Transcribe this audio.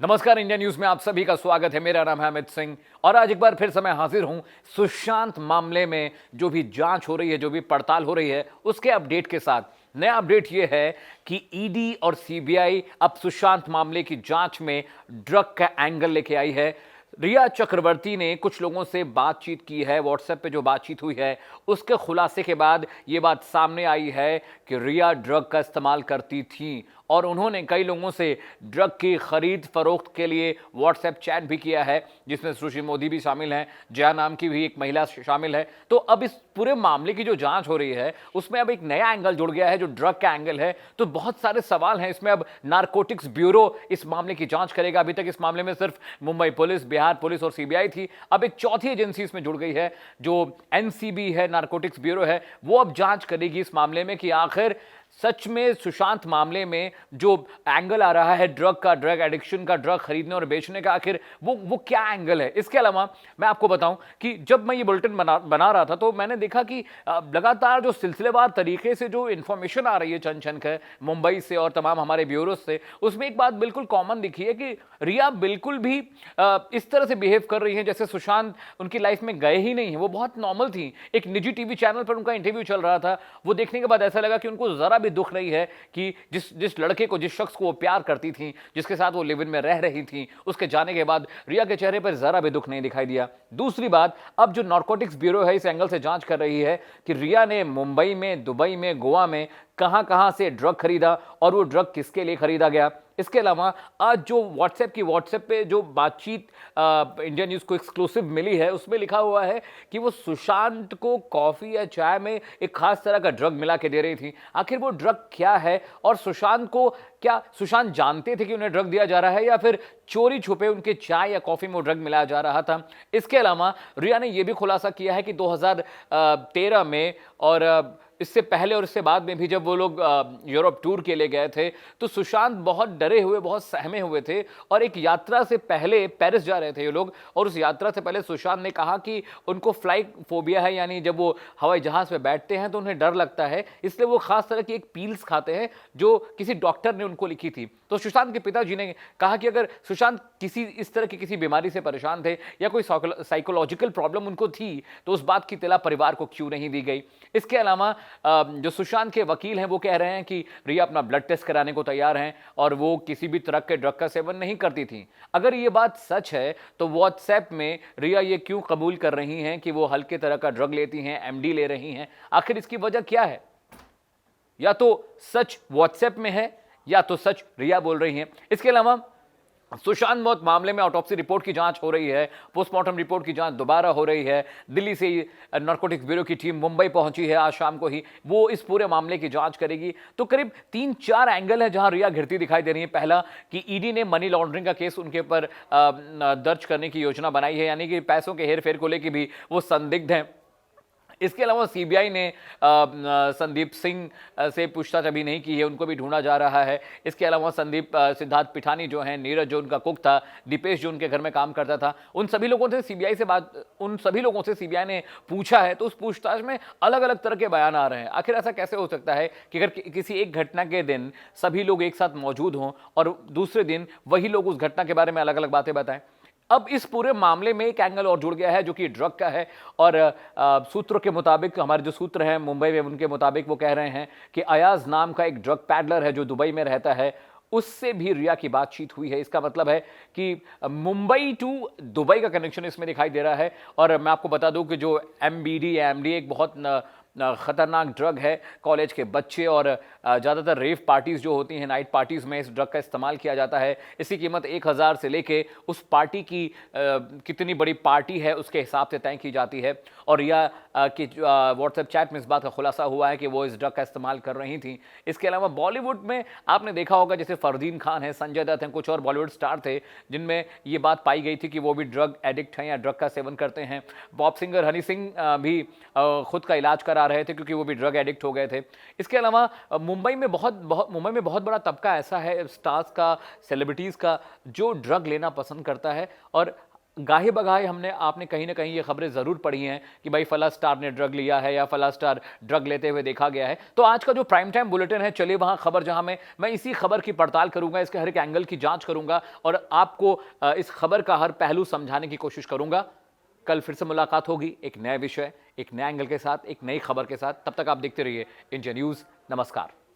नमस्कार, India news में आप सभी का स्वागत है। मेरा नाम है अमित सिंह और आज एक बार फिर से मैं हाजिर हूं सुशांत मामले में जो भी जांच हो रही है, जो भी पड़ताल हो रही है, उसके अपडेट के साथ। नया अपडेट यह है कि ईडी और सीबीआई अब सुशांत मामले की जांच में ड्रग का एंगल लेके आई है। रिया चक्रवर्ती ने कुछ लोगों से बातचीत की है, व्हाट्सएप पे जो बातचीत हुई है उसके खुलासे के बाद यह बात सामने आई है कि रिया ड्रग का इस्तेमाल करती थी और उन्होंने कई लोगों से ड्रग की खरीद फरोख्त के लिए व्हाट्सएप चैट भी किया है, जिसमें सुश्री मोदी भी शामिल हैं, जया नाम की भी एक महिला शामिल है। तो अब इस पूरे मामले की जो जांच हो रही है उसमें अब एक नया एंगल जुड़ गया है जो ड्रग का एंगल है। तो बहुत सारे सवाल हैं इसमें। अब नारकोटिक्स ब्यूरो इस मामले की जांच करेगा। अभी तक इस मामले में सिर्फ मुंबई पुलिस, बिहार पुलिस और सीबीआई थी। अब एक चौथी एजेंसी इसमें जुड़ गई है जो एनसीबी है, नारकोटिक्स ब्यूरो है। वो अब जांच करेगी इस मामले में कि आखिर सच में सुशांत मामले में जो एंगल आ रहा है ड्रग का, ड्रग एडिक्शन का, ड्रग खरीदने और बेचने का, आखिर वो क्या एंगल है। इसके अलावा मैं आपको बताऊं कि जब मैं ये बुलेटिन बना रहा था तो मैंने देखा कि लगातार जो सिलसिलेवार तरीके से जो इंफॉर्मेशन आ रही है छन छन के मुंबई से और तमाम हमारे ब्यूरो से, उसमें एक बात बिल्कुल कॉमन दिखी है कि रिया बिल्कुल भी इस तरह से बिहेव कर रही है जैसे सुशांत उनकी लाइफ में गए ही नहीं है। वो बहुत नॉर्मल थी। एक निजी टीवी चैनल पर उनका इंटरव्यू चल रहा था। वो देखने के बाद ऐसा लगा कि उनको जरा भी दुख नहीं है कि जिस लड़के को, जिस शख्स को वो प्यार करती थी, जिसके साथ वो लिव इन में रह रही थी, उसके जाने के बाद रिया के चेहरे पर जरा भी दुख नहीं दिखाई दिया। दूसरी बात, अब जो नारकोटिक्स ब्यूरो है इस एंगल से जांच कर रही है कि रिया ने मुंबई में, दुबई में, गोवा में कहां से ड्रग खरीदा और वो ड्रग किसके लिए खरीदा गया। इसके अलावा आज जो व्हाट्सएप पे जो बातचीत इंडिया न्यूज़ को एक्सक्लूसिव मिली है उसमें लिखा हुआ है कि वो सुशांत को कॉफ़ी या चाय में एक खास तरह का ड्रग मिला के दे रही थी। आखिर वो ड्रग क्या है और सुशांत को, क्या सुशांत जानते थे कि उन्हें ड्रग दिया जा रहा है या फिर चोरी छुपे उनके चाय या कॉफ़ी में वो ड्रग मिलाया जा रहा था। इसके अलावा रिया ने यह भी खुलासा किया है कि 2013 में और इससे पहले और इससे बाद में भी जब वो लोग यूरोप टूर के लिए गए थे तो सुशांत बहुत डरे हुए, बहुत सहमे हुए थे और एक यात्रा से पहले पेरिस जा रहे थे ये लोग, और उस यात्रा से पहले सुशांत ने कहा कि उनको फ्लाइट फोबिया है, यानी जब वो हवाई जहाज पे बैठते हैं तो उन्हें डर लगता है, इसलिए वो खास तरह की एक पील्स खाते हैं जो किसी डॉक्टर ने उनको लिखी थी। तो सुशांत के पिताजी ने कहा कि अगर सुशांत किसी इस तरह की किसी बीमारी से परेशान थे या कोई साइकोलॉजिकल प्रॉब्लम उनको थी तो उस बात की तिला परिवार को क्यों नहीं दी गई। इसके अलावा जो सुशांत के वकील हैं वो कह रहे हैं कि रिया अपना ब्लड टेस्ट कराने को तैयार हैं और वो किसी भी तरह के ड्रग का सेवन नहीं करती थी। अगर ये बात सच है तो व्हाट्सएप में रिया ये क्यों कबूल कर रही हैं कि वो हल्के तरह का ड्रग लेती हैं, एमडी ले रही हैं। आखिर इसकी वजह क्या है? या तो सच व्हाट्सएप में है या तो सच रिया बोल रही हैं। इसके अलावा सुशांत मौत मामले में ऑटोप्सी रिपोर्ट की जांच हो रही है, पोस्टमार्टम रिपोर्ट की जांच दोबारा हो रही है। दिल्ली से नारकोटिक्स ब्यूरो की टीम मुंबई पहुंची है आज शाम को ही, वो इस पूरे मामले की जांच करेगी। तो करीब 3-4 एंगल है जहां रिया घिरती दिखाई दे रही है। पहला कि ईडी ने मनी लॉन्ड्रिंग का केस उनके ऊपर दर्ज करने की योजना बनाई है, यानी कि पैसों के हेर फेर को लेकर भी वो संदिग्ध हैं। इसके अलावा सीबीआई ने संदीप सिंह से पूछताछ अभी नहीं की है, उनको भी ढूंढा जा रहा है। इसके अलावा सिद्धार्थ पिठानी जो हैं, नीरज जो उनका कुक था, दीपेश जो उनके घर में काम करता था, उन सभी लोगों से सीबीआई ने पूछा है। तो उस पूछताछ में अलग अलग तरह के बयान आ रहे हैं। आखिर ऐसा कैसे हो सकता है कि अगर किसी एक घटना के दिन सभी लोग एक साथ मौजूद हों और दूसरे दिन वही लोग उस घटना के बारे में अलग अलग बातें बताएं। अब इस पूरे मामले में एक एंगल और जुड़ गया है जो कि ड्रग का है और सूत्रों के मुताबिक, हमारे जो सूत्र हैं मुंबई में, उनके मुताबिक वो कह रहे हैं कि अयाज नाम का एक ड्रग पैडलर है जो दुबई में रहता है, उससे भी रिया की बातचीत हुई है। इसका मतलब है कि मुंबई टू दुबई का कनेक्शन इसमें दिखाई दे रहा है। और मैं आपको बता दूं कि जो एमबीडी या एमडी एक बहुत खतरनाक ड्रग है। कॉलेज के बच्चे और ज़्यादातर रेव पार्टीज़ जो होती हैं, नाइट पार्टीज़ में इस ड्रग का इस्तेमाल किया जाता है। इसकी कीमत 1000 से लेके उस पार्टी की कितनी बड़ी पार्टी है उसके हिसाब से तय की जाती है। और रिया की व्हाट्सएप चैट में इस बात का खुलासा हुआ है कि वो इस ड्रग का इस्तेमाल कर रही थी। इसके अलावा बॉलीवुड में आपने देखा होगा जैसे फरदीन खान है, संजय दत्त हैं, कुछ और बॉलीवुड स्टार थे जिनमें ये बात पाई गई थी कि वो भी ड्रग एडिक्ट हैं या ड्रग का सेवन करते हैं। पॉप सिंगर हनी सिंह भी खुद का इलाज करा रहे थे क्योंकि वो भी ड्रग एडिक्ट हो गए थे। इसके अलावा मुंबई में बहुत बड़ा तबका ऐसा है स्टार्स का, सेलिब्रिटीज़ का, जो ड्रग लेना पसंद करता है। और गाहे बगाहे हमने आपने कहीं ना कहीं ये खबरें जरूर पढ़ी हैं कि भाई फला स्टार ने ड्रग लिया है या फला स्टार ड्रग लेते हुए देखा गया है। तो आज का जो प्राइम टाइम बुलेटिन है, चलिए वहां खबर जहां मैं इसी खबर की पड़ताल करूंगा, इसके हर एक एंगल की जांच करूंगा और आपको इस खबर का हर पहलू समझाने की कोशिश करूंगा। कल फिर से मुलाकात होगी एक नए विषय, एक नए एंगल के साथ, एक नई खबर के साथ। तब तक आप देखते रहिए इंडिया न्यूज। नमस्कार।